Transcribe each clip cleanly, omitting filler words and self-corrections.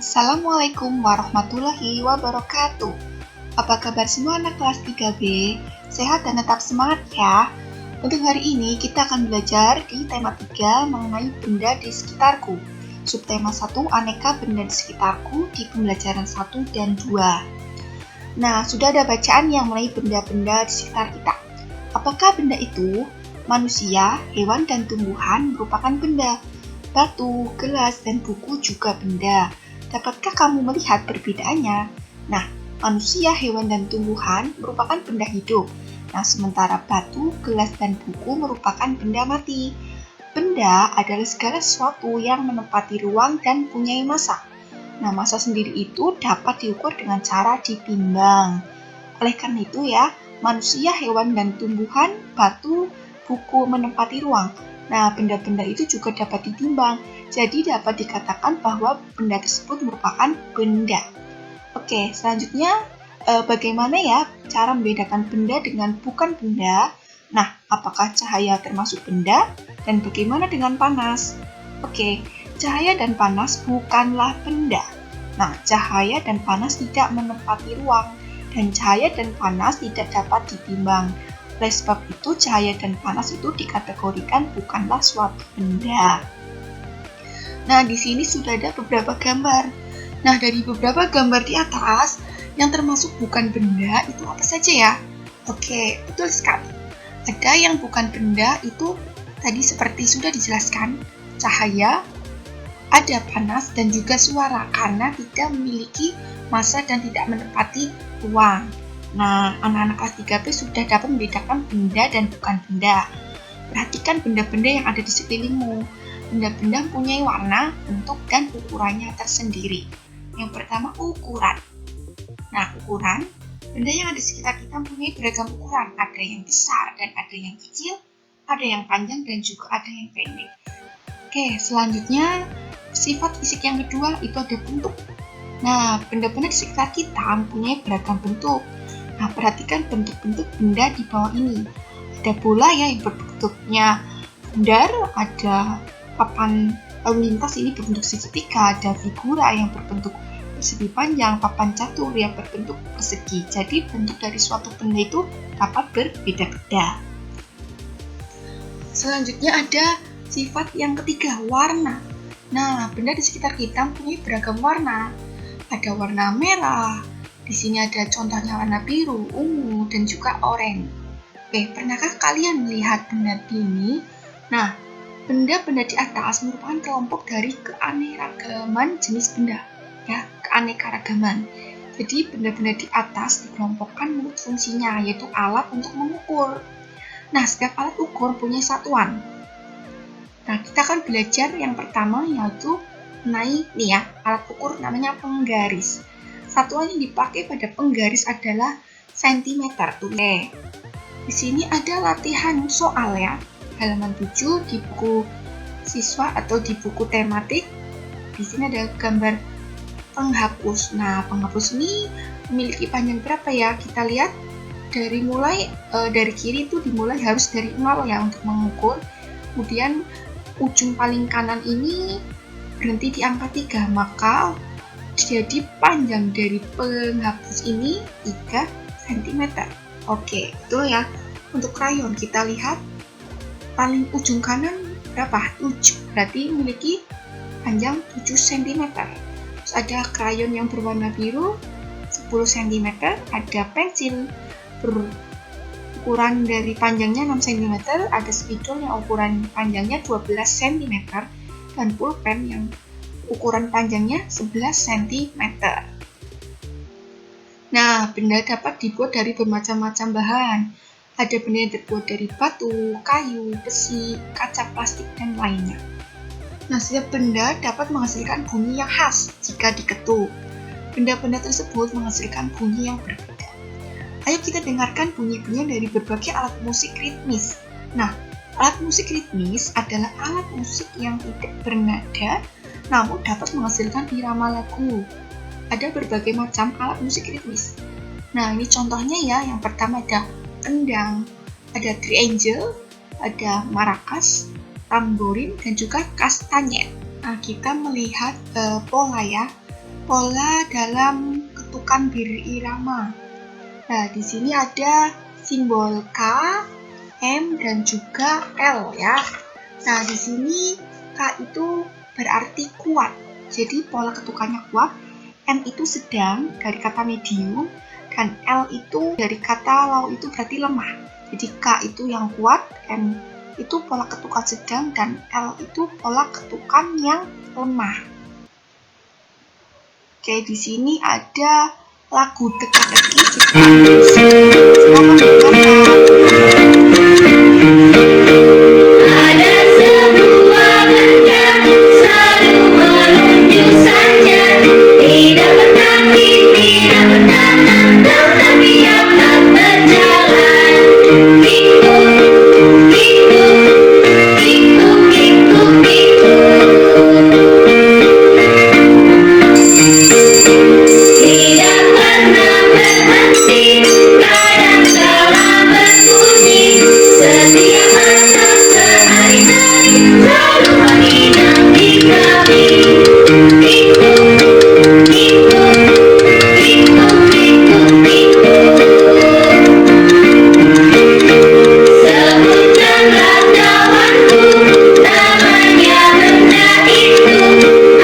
Assalamualaikum warahmatullahi wabarakatuh. Apa kabar semua anak kelas 3B? Sehat dan tetap semangat ya. Untuk hari ini kita akan belajar di tema 3 mengenai benda di sekitarku. Subtema 1 aneka benda di sekitarku di pembelajaran 1 dan 2. Nah, sudah ada bacaan yang mengenai benda-benda di sekitar kita. Apakah benda itu? Manusia, hewan, dan tumbuhan merupakan benda. Batu, gelas, dan buku juga benda. Dapatkah kamu melihat perbedaannya? Nah, manusia, hewan, dan tumbuhan merupakan benda hidup. Nah, sementara batu, gelas, dan buku merupakan benda mati. Benda adalah segala sesuatu yang menempati ruang dan punya massa. Nah, massa sendiri itu dapat diukur dengan cara ditimbang. Oleh karena itu ya, manusia, hewan, dan tumbuhan, batu, buku menempati ruang. Nah, benda-benda itu juga dapat ditimbang. Jadi dapat dikatakan bahwa benda tersebut merupakan benda. Oke, selanjutnya bagaimana ya cara membedakan benda dengan bukan benda? Nah, apakah cahaya termasuk benda? Dan bagaimana dengan panas? Oke, cahaya dan panas bukanlah benda. Nah, cahaya dan panas tidak menempati ruang, dan cahaya dan panas tidak dapat ditimbang. Oleh sebab itu, cahaya dan panas itu dikategorikan bukanlah suatu benda. Nah, di sini sudah ada beberapa gambar. Nah, dari beberapa gambar di atas, yang termasuk bukan benda itu apa saja ya? Oke, betul sekali. Ada yang bukan benda itu tadi seperti sudah dijelaskan, cahaya, ada panas, dan juga suara karena tidak memiliki massa dan tidak menempati ruang. Nah, anak-anak kelas 3B sudah dapat membedakan benda dan bukan benda. Perhatikan benda-benda yang ada di sekelilingmu. Benda-benda mempunyai warna, bentuk, dan ukurannya tersendiri. Yang pertama, ukuran. Nah, ukuran, benda yang ada di sekitar kita mempunyai beragam ukuran. Ada yang besar dan ada yang kecil, ada yang panjang dan juga ada yang pendek. Oke, selanjutnya, sifat fisik yang kedua itu ada bentuk. Nah, benda-benda di sekitar kita mempunyai beragam bentuk. Nah, perhatikan bentuk-bentuk benda di bawah ini. Ada bola ya yang berbentuknya bundar, ada papan lalu lintas ini berbentuk segitiga, ada figura yang berbentuk persegi panjang, papan catur yang berbentuk persegi. Jadi bentuk dari suatu benda itu dapat berbeda-beda. Selanjutnya ada sifat yang ketiga, warna. Nah, benda di sekitar kita mempunyai beragam warna. Ada warna merah, di sini ada contohnya warna biru, ungu, dan juga oranye. Oke, pernahkah kalian melihat benda ini? Nah, benda-benda di atas merupakan kelompok dari keanekaragaman jenis benda. Ya, keanekaragaman. Jadi, benda-benda di atas dikelompokkan menurut fungsinya, yaitu alat untuk mengukur. Nah, setiap alat ukur punya satuan. Nah, kita akan belajar yang pertama yaitu mengenai alat ukur namanya penggaris. Satuan yang dipakai pada penggaris adalah sentimeter. Di sini ada latihan soal ya, halaman 7 di buku siswa atau di buku tematik. Di sini ada gambar penghapus. Nah, penghapus ini memiliki panjang berapa ya? Kita lihat dari kiri itu dimulai harus dari 0 ya untuk mengukur. Kemudian ujung paling kanan ini berhenti di angka 3, maka jadi panjang dari penghapus ini 3 cm. Oke, itu ya. Untuk krayon kita lihat paling ujung kanan berapa? 7. Berarti memiliki panjang 7 cm. Terus ada krayon yang berwarna biru 10 cm. Ada pensil berukuran dari panjangnya 6 cm. Ada spidol yang ukuran panjangnya 12 cm. Dan pulpen yang ukuran panjangnya 11 cm. Nah, benda dapat dibuat dari bermacam-macam bahan. Ada benda yang terbuat dari batu, kayu, besi, kaca plastik, dan lainnya. Nah, setiap benda dapat menghasilkan bunyi yang khas jika diketuk. Benda-benda tersebut menghasilkan bunyi yang berbeda. Ayo kita dengarkan bunyi-bunyi dari berbagai alat musik ritmis. Nah, alat musik ritmis adalah alat musik yang tidak bernada namun dapat menghasilkan irama lagu. Ada berbagai macam alat musik ritmis. Nah, ini contohnya ya. Yang pertama ada kendang, ada triangle, ada maracas, tamborin, dan juga kastanyet. Nah, kita melihat pola ya. pola dalam ketukan berirama. Nah, di sini ada simbol K, M, dan juga L ya. Nah, di sini K itu berarti kuat. Jadi pola ketukannya kuat. M itu sedang dari kata medium, dan L itu dari kata low itu berarti lemah. Jadi K itu yang kuat, M itu pola ketukan sedang, dan L itu pola ketukan yang lemah. Oke, di sini ada lagu teka-teki ciptaan musik. Silakan dengarkan. Ada sebuah benda selalu menunjuk saja, tidak berkaki, tidak bertanam, tetapi akan berjalan. Ikut, ikut, ikut, ikut, ikut. Tidak pernah berhenti, kadang kala berbunyi, setiap masuk sehari-hari, selalu menginangi kami. Ikut, ikut, ikut, ikut, ikut. Sebutkanlah kawanku, namanya benda itu.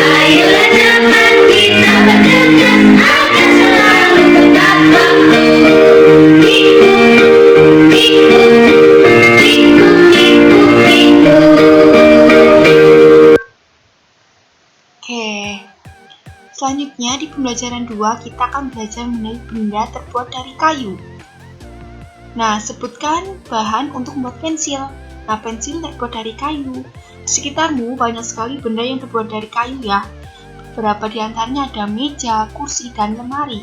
Ayolah cepat kita bergegas, agar selalu tepat waktu. Ikut, ikut, ikut, ikut, ikut. Oke, selanjutnya di pembelajaran 2 kita akan belajar mengenai benda terbuat dari kayu. Nah, sebutkan bahan untuk membuat pensil. Nah, pensil terbuat dari kayu. Di sekitarmu banyak sekali benda yang terbuat dari kayu ya. Beberapa di antaranya ada meja, kursi, dan lemari.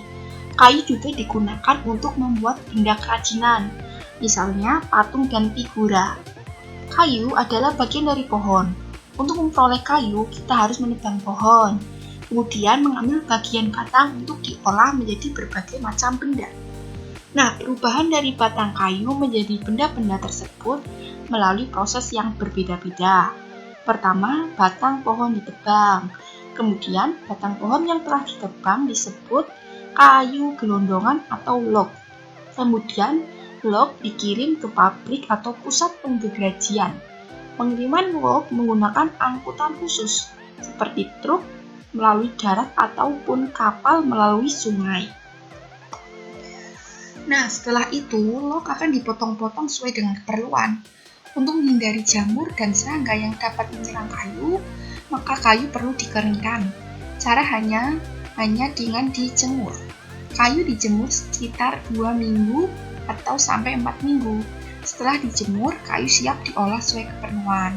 Kayu juga digunakan untuk membuat benda kerajinan, misalnya patung dan figura. Kayu adalah bagian dari pohon. Untuk memperoleh kayu, kita harus menebang pohon, kemudian mengambil bagian batang untuk diolah menjadi berbagai macam benda. Nah, perubahan dari batang kayu menjadi benda-benda tersebut melalui proses yang berbeda-beda. Pertama, batang pohon ditebang. Kemudian, batang pohon yang telah ditebang disebut kayu gelondongan atau log. Kemudian, log dikirim ke pabrik atau pusat penggergajian. Pengiriman log menggunakan angkutan khusus, seperti truk melalui darat ataupun kapal melalui sungai. Nah, setelah itu, log akan dipotong-potong sesuai dengan keperluan. Untuk menghindari jamur dan serangga yang dapat menyerang kayu, maka kayu perlu dikeringkan. Cara hanya dengan dijemur. Kayu dijemur sekitar 2 minggu atau sampai 4 minggu. Setelah dijemur, kayu siap diolah sesuai keperluan.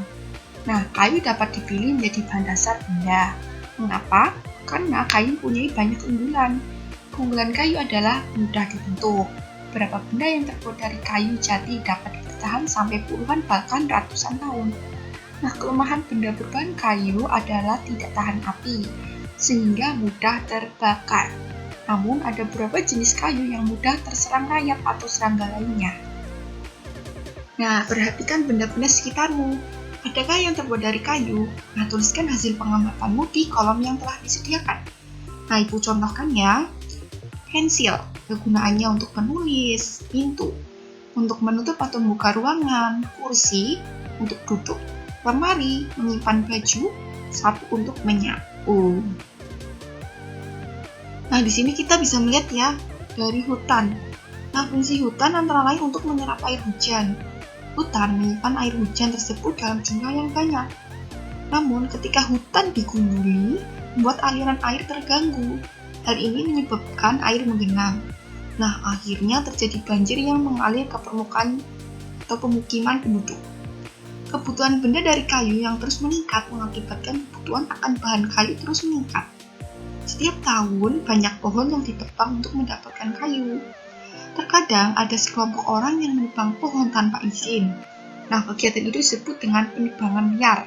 Nah, kayu dapat dipilih menjadi bahan dasar benda. Mengapa? Karena kayu mempunyai banyak keunggulan. Keunggulan kayu adalah mudah dibentuk. Beberapa benda yang terbuat dari kayu jati dapat bertahan sampai puluhan bahkan ratusan tahun. Nah, kelemahan benda berbahan kayu adalah tidak tahan api, sehingga mudah terbakar. Namun, ada beberapa jenis kayu yang mudah terserang rayap atau serangga lainnya. Nah, perhatikan benda-benda sekitarmu. Adakah yang terbuat dari kayu? Nah, tuliskan hasil pengamatanmu di kolom yang telah disediakan. Nah, Ibu contohkan ya. Pensil, kegunaannya untuk menulis, pintu, untuk menutup atau membuka ruangan, kursi, untuk duduk, lemari, menyimpan baju, sapu untuk menyapu. Nah, di sini kita bisa melihat ya, dari hutan. Nah, fungsi hutan antara lain untuk menyerap air hujan. Hutan menyimpan air hujan tersebut dalam jumlah yang banyak. Namun, ketika hutan digunduli, membuat aliran air terganggu. Hal ini menyebabkan air menggenang. Nah, akhirnya terjadi banjir yang mengalir ke permukaan atau pemukiman penduduk. Kebutuhan benda dari kayu yang terus meningkat mengakibatkan kebutuhan akan bahan kayu terus meningkat. Setiap tahun, banyak pohon yang ditebang untuk mendapatkan kayu. Terkadang ada sekelompok orang yang menebang pohon tanpa izin. Nah, kegiatan itu disebut dengan penebangan liar.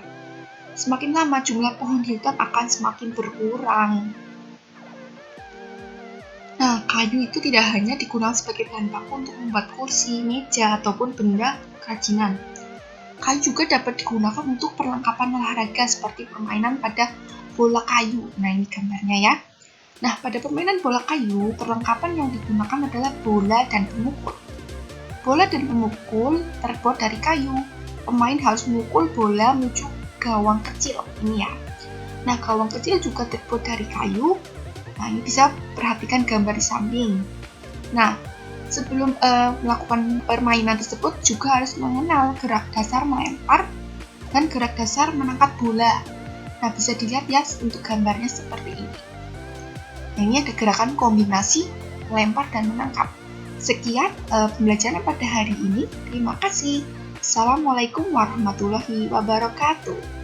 Semakin lama, jumlah pohon di hutan akan semakin berkurang. Nah, kayu itu tidak hanya digunakan sebagai bahan baku untuk membuat kursi, meja, ataupun benda kerajinan. Kayu juga dapat digunakan untuk perlengkapan olahraga seperti permainan pada bola kayu. Nah, ini gambarnya ya. Nah, pada permainan bola kayu, perlengkapan yang digunakan adalah bola dan pemukul. Bola dan pemukul terbuat dari kayu. Pemain harus memukul bola menuju gawang kecil ini ya. Nah, gawang kecil juga terbuat dari kayu. Nah, ini bisa perhatikan gambar di samping. Nah, sebelum melakukan permainan tersebut juga harus mengenal gerak dasar melempar dan gerak dasar menangkap bola. Nah, bisa dilihat ya untuk gambarnya seperti ini. Nah, ini ada gerakan kombinasi melempar dan menangkap. Sekian pembelajaran pada hari ini. Terima kasih. Assalamualaikum warahmatullahi wabarakatuh.